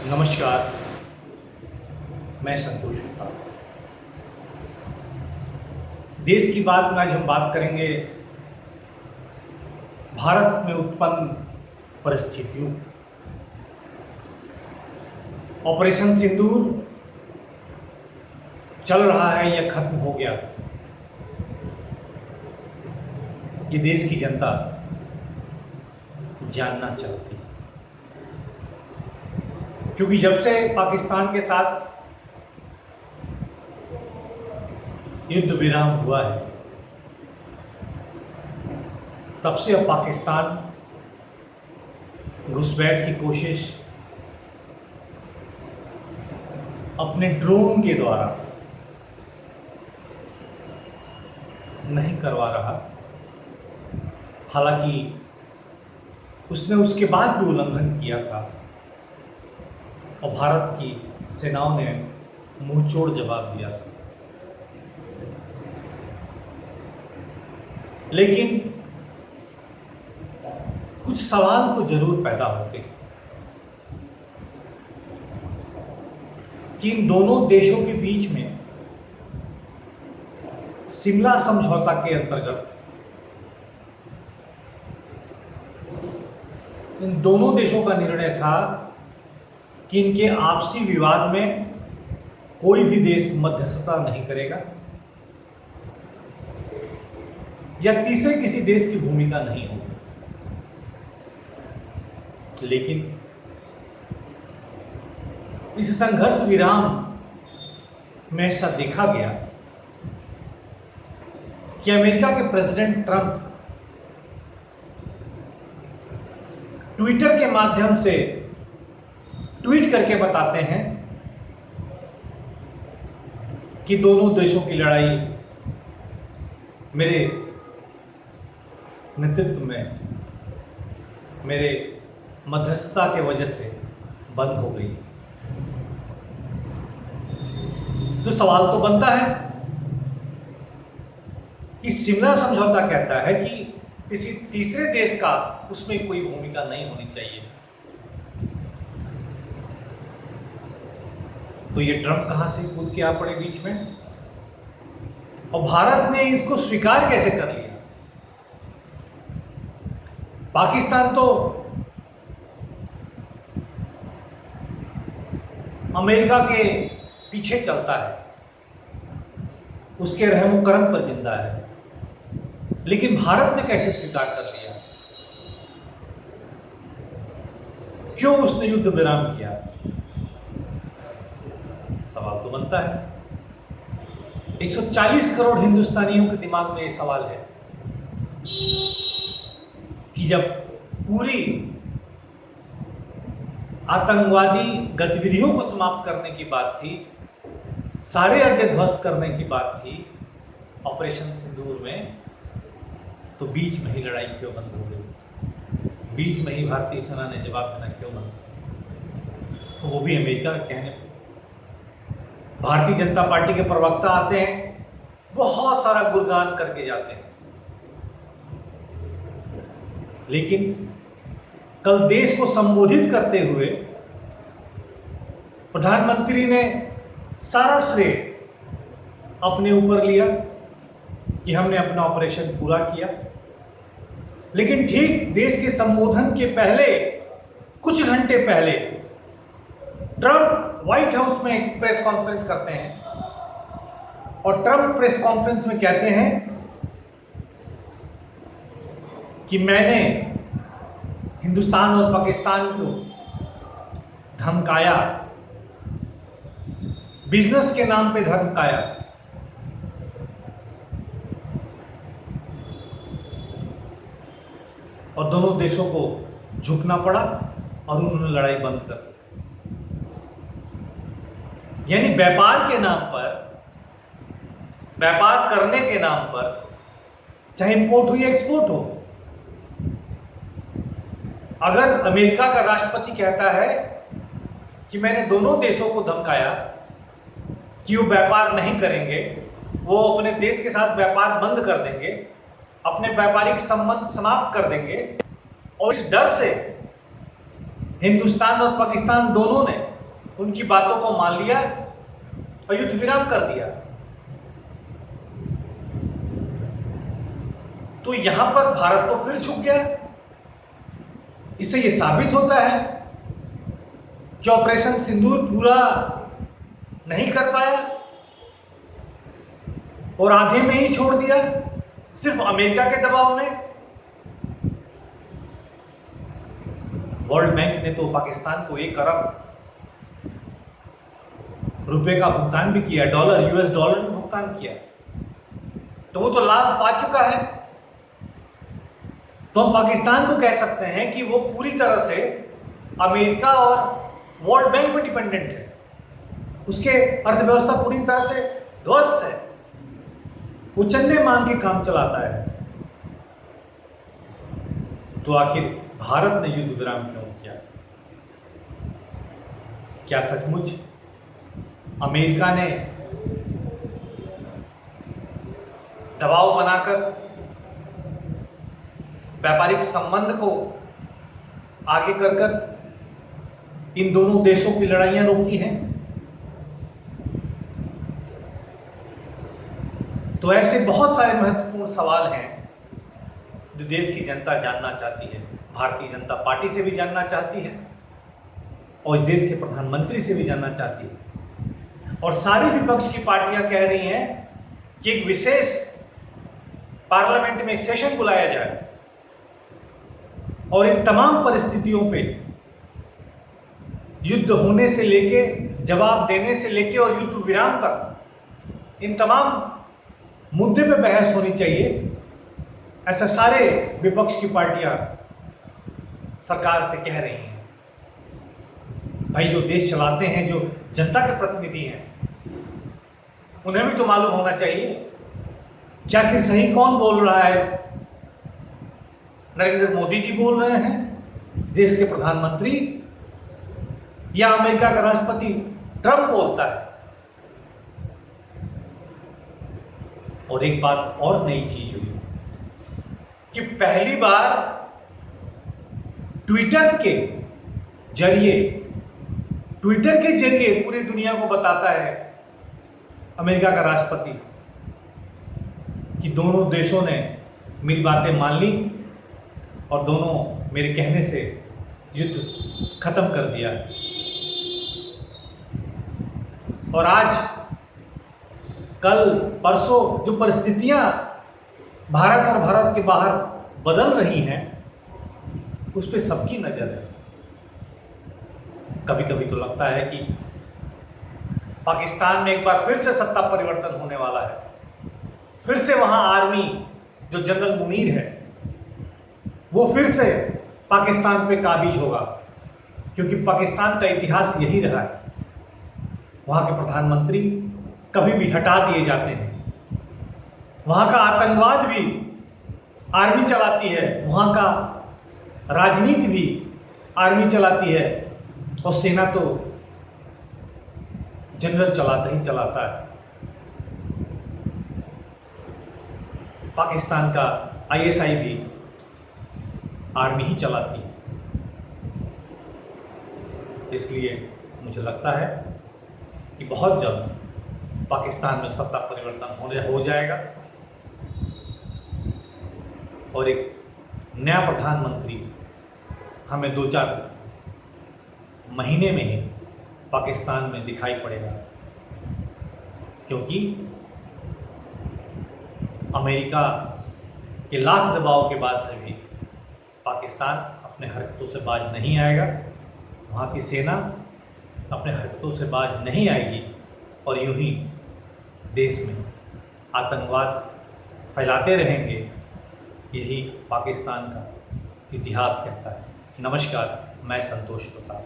नमस्कार, मैं संतोष गुप्ता। देश की बात में आज हम बात करेंगे भारत में उत्पन्न परिस्थितियों। ऑपरेशन सिंदूर चल रहा है या खत्म हो गया, ये देश की जनता जानना चाहती है। क्योंकि जब से पाकिस्तान के साथ युद्ध विराम हुआ है, तब से अब पाकिस्तान घुसपैठ की कोशिश अपने ड्रोन के द्वारा नहीं करवा रहा। हालांकि उसने उसके बाद भी उल्लंघन किया था और भारत की सेनाओं ने मुंहतोड़ जवाब दिया था। लेकिन कुछ सवाल तो जरूर पैदा होते हैं कि इन दोनों देशों के बीच में शिमला समझौता के अंतर्गत इन दोनों देशों का निर्णय था कि इनके आपसी विवाद में कोई भी देश मध्यस्थता नहीं करेगा या तीसरे किसी देश की भूमिका नहीं होगी। लेकिन इस संघर्ष विराम में ऐसा देखा गया कि अमेरिका के प्रेसिडेंट ट्रंप ट्विटर के माध्यम से ट्वीट करके बताते हैं कि दोनों देशों की लड़ाई मेरे नेतृत्व में, मेरे मध्यस्थता के वजह से बंद हो गई। तो सवाल तो बनता है कि शिमला समझौता कहता है कि किसी तीसरे देश का उसमें कोई भूमिका नहीं होनी चाहिए, तो ये ट्रंप कहां से कूद के आ पड़े बीच में और भारत ने इसको स्वीकार कैसे कर लिया? पाकिस्तान तो अमेरिका के पीछे चलता है, उसके रहमो करम पर जिंदा है, लेकिन भारत ने कैसे स्वीकार कर लिया? क्यों उसने युद्ध विराम किया? सवाल तो बनता है। 140 करोड़ हिंदुस्तानियों के दिमाग में ये सवाल है कि जब पूरी आतंकवादी गतिविधियों को समाप्त करने की बात थी, सारे अड्डे ध्वस्त करने की बात थी ऑपरेशन सिंदूर में, तो बीच में ही लड़ाई क्यों बंद हो गई? बीच में ही भारतीय सेना ने जवाब देना क्यों बंद किया? वो भी अमेरिका के कहने पर। भारतीय जनता पार्टी के प्रवक्ता आते हैं, बहुत सारा गुणगान करके जाते हैं, लेकिन कल देश को संबोधित करते हुए प्रधानमंत्री ने सारा श्रेय अपने ऊपर लिया कि हमने अपना ऑपरेशन पूरा किया। लेकिन ठीक देश के संबोधन के पहले, कुछ घंटे पहले, ट्रंप व्हाइट हाउस में एक प्रेस कॉन्फ्रेंस करते हैं और ट्रंप प्रेस कॉन्फ्रेंस में कहते हैं कि मैंने हिंदुस्तान और पाकिस्तान को धमकाया, बिजनेस के नाम पे धमकाया। और दोनों देशों को झुकना पड़ा और उन्होंने लड़ाई बंद कर दी। यानी व्यापार के नाम पर, व्यापार करने के नाम पर, चाहे इंपोर्ट हो या एक्सपोर्ट हो, अगर अमेरिका का राष्ट्रपति कहता है कि मैंने दोनों देशों को धमकाया कि वो व्यापार नहीं करेंगे, वो अपने देश के साथ व्यापार बंद कर देंगे, अपने व्यापारिक संबंध समाप्त कर देंगे, और इस डर से हिंदुस्तान और पाकिस्तान दोनों ने उनकी बातों को मान लिया और युद्ध विराम कर दिया। तो यहां पर भारत तो फिर झुक गया। इससे यह साबित होता है कि ऑपरेशन सिंदूर पूरा नहीं कर पाया और आधे में ही छोड़ दिया, सिर्फ अमेरिका के दबाव में। वर्ल्ड बैंक ने तो पाकिस्तान को 1 अरब रुपए का भुगतान भी किया, US डॉलर में भुगतान किया, तो वो तो लाभ पा चुका है। तो हम पाकिस्तान को कह सकते हैं कि वो पूरी तरह से अमेरिका और वर्ल्ड बैंक पर डिपेंडेंट है। उसके अर्थव्यवस्था पूरी तरह से ध्वस्त है। वो चंदे मांग के काम चलाता है। तो आखिर भारत ने युद्ध विराम क्यों किया? क्या सचमुच अमेरिका ने दबाव बनाकर व्यापारिक संबंध को आगे कर इन दोनों देशों की लड़ाइयां रोकी हैं? तो ऐसे बहुत सारे महत्वपूर्ण सवाल हैं जो देश की जनता जानना चाहती है, भारतीय जनता पार्टी से भी जानना चाहती है और इस देश के प्रधानमंत्री से भी जानना चाहती है। और सारी विपक्ष की पार्टियां कह रही हैं कि एक विशेष पार्लियामेंट में एक सेशन बुलाया जाए और इन तमाम परिस्थितियों पे युद्ध होने से लेके, जवाब देने से लेके और युद्ध विराम तक इन तमाम मुद्दे पे बहस होनी चाहिए। ऐसा सारे विपक्ष की पार्टियां सरकार से कह रही हैं। भाई, जो देश चलाते हैं, जो जनता के प्रतिनिधि हैं, उन्हें भी तो मालूम होना चाहिए कि आखिर सही कौन बोल रहा है। नरेंद्र मोदी जी बोल रहे हैं, देश के प्रधानमंत्री, या अमेरिका का राष्ट्रपति ट्रंप बोलता है। और एक बात और नई चीज हुई कि पहली बार ट्विटर के जरिए पूरी दुनिया को बताता है अमेरिका का राष्ट्रपति कि दोनों देशों ने मेरी बातें मान ली और दोनों मेरे कहने से युद्ध खत्म कर दिया। और आज, कल, परसों जो परिस्थितियां भारत और भारत के बाहर बदल रही हैं, उस पर सबकी नजर है। कभी कभी तो लगता है कि पाकिस्तान में एक बार फिर से सत्ता परिवर्तन होने वाला है। फिर से वहां आर्मी, जो जनरल मुनीर है, वो फिर से पाकिस्तान पे काबिज होगा, क्योंकि पाकिस्तान का इतिहास यही रहा है। वहाँ के प्रधानमंत्री कभी भी हटा दिए जाते हैं। वहाँ का आतंकवाद भी आर्मी चलाती है, वहाँ का राजनीति भी आर्मी चलाती है, और सेना तो जनरल चलाता ही चलाता है। पाकिस्तान का ISI भी आर्मी ही चलाती है। इसलिए मुझे लगता है कि बहुत जल्द पाकिस्तान में सत्ता परिवर्तन हो जाएगा और एक नया प्रधानमंत्री हमें 2-4 महीने में ही पाकिस्तान में दिखाई पड़ेगा, क्योंकि अमेरिका के लाख दबाव के बाद से भी पाकिस्तान अपने हरकतों से बाज नहीं आएगा। वहाँ की सेना अपने हरकतों से बाज नहीं आएगी और यूं ही देश में आतंकवाद फैलाते रहेंगे। यही पाकिस्तान का इतिहास कहता है। नमस्कार, मैं संतोष प्रताप।